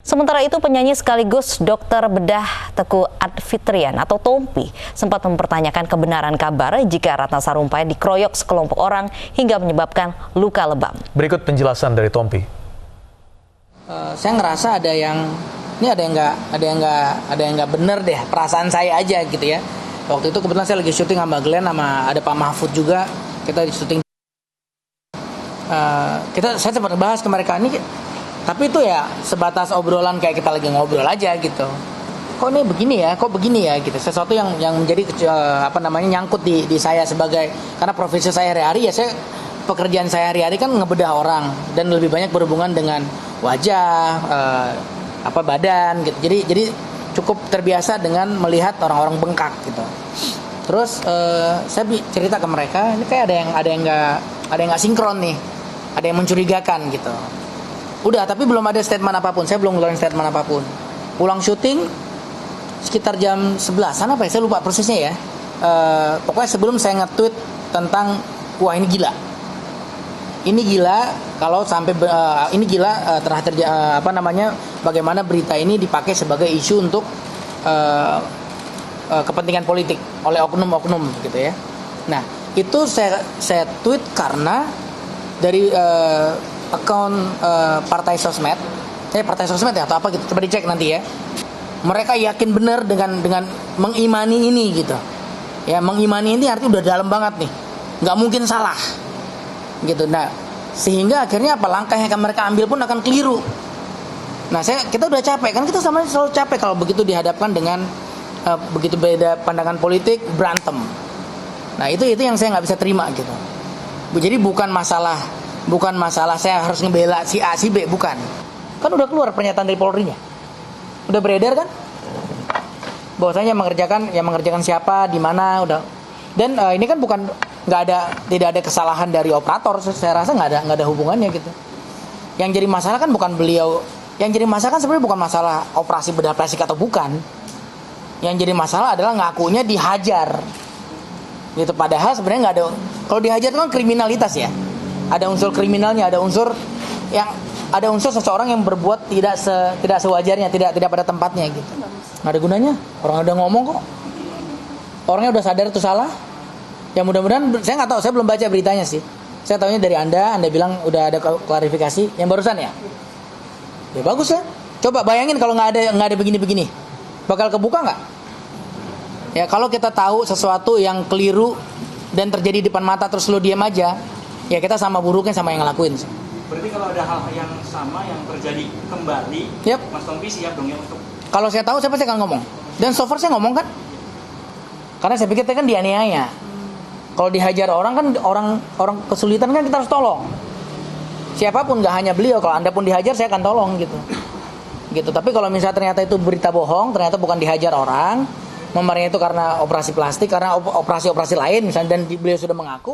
Sementara itu, penyanyi sekaligus dokter bedah Teguh Adfitrian atau Tompi sempat mempertanyakan kebenaran kabar jika Ratna Sarumpait dikeroyok sekelompok orang hingga menyebabkan luka lebam. Berikut penjelasan dari Tompi. Saya ngerasa ada yang nggak bener deh, perasaan saya aja gitu ya. Waktu itu kebetulan saya lagi syuting sama Glenn, sama ada Pak Mahfud juga, kita di syuting. Saya sempat bahas ke mereka ini, tapi itu ya sebatas obrolan kayak kita lagi ngobrol aja gitu. Kok ini begini ya, kok begini ya gitu. Sesuatu yang menjadi nyangkut di saya sebagai, karena profesi saya hari-hari ya, pekerjaan saya hari-hari kan ngebedah orang dan lebih banyak berhubungan dengan wajah, badan gitu. Jadi cukup terbiasa dengan melihat orang-orang bengkak gitu. Terus saya cerita ke mereka, ini kayak ada yang nggak sinkron nih, ada yang mencurigakan gitu. Udah, tapi belum ada statement apapun. Saya belum ngeluarin statement apapun. Pulang syuting sekitar jam 11-an apa ya, saya lupa persisnya ya. Pokoknya sebelum saya nge-tweet tentang wah ini gila. Ini gila kalau sampai ini gila bagaimana berita ini dipakai sebagai isu untuk kepentingan politik oleh oknum-oknum gitu ya. Nah, itu saya tweet karena dari akun partai sosmed ya atau apa gitu, coba dicek nanti ya. Mereka yakin benar dengan mengimani ini gitu. Ya, mengimani ini artinya udah dalam banget nih. Nggak mungkin salah. Gitu. Nah, sehingga akhirnya langkah yang akan mereka ambil pun akan keliru. Nah, kita udah capek kan, kita sama selalu capek kalau begitu dihadapkan dengan begitu beda pandangan politik, berantem. Nah, itu yang saya nggak bisa terima gitu. Jadi bukan masalah saya harus ngebela si A si B, bukan. Kan udah keluar pernyataan dari Polri-nya. Udah beredar kan? Bahwasanya mengerjakan siapa, di mana, udah. Dan ini kan tidak ada kesalahan dari operator. Saya rasa nggak ada hubungannya gitu. Yang jadi masalah kan bukan beliau. Yang jadi masalah kan sebenarnya bukan masalah operasi bedah plastik atau bukan. Yang jadi masalah adalah ngakunya dihajar. Gitu, padahal sebenarnya nggak ada. Kalau dihajar itu kan kriminalitas ya. Ada unsur kriminalnya, ada unsur seseorang yang berbuat tidak sewajarnya, tidak pada tempatnya gitu. Nggak ada gunanya. Orang udah ngomong kok. Orangnya udah sadar itu salah. Ya mudah-mudahan, saya nggak tahu, saya belum baca beritanya sih. Saya tahunya dari Anda bilang udah ada klarifikasi yang barusan ya. Ya bagus ya. Coba bayangin kalau nggak ada begini-begini, bakal kebuka nggak? Ya kalau kita tahu sesuatu yang keliru dan terjadi di depan mata terus lu diam aja, ya kita sama buruknya sama yang ngelakuin. Berarti kalau ada hal yang sama yang terjadi kembali, yep, Mas Tompi siap dong ya untuk? Kalau saya tahu saya pasti akan ngomong. Dan so far saya ngomong kan, karena saya pikir kan dianiaya. Kalau dihajar orang kan orang kesulitan kan kita harus tolong. Siapapun, nggak hanya beliau. Kalau Anda pun dihajar saya akan tolong gitu. Tapi kalau misalnya ternyata itu berita bohong, ternyata bukan dihajar orang, memangnya itu karena operasi plastik, karena operasi lain misalnya, dan beliau sudah mengaku.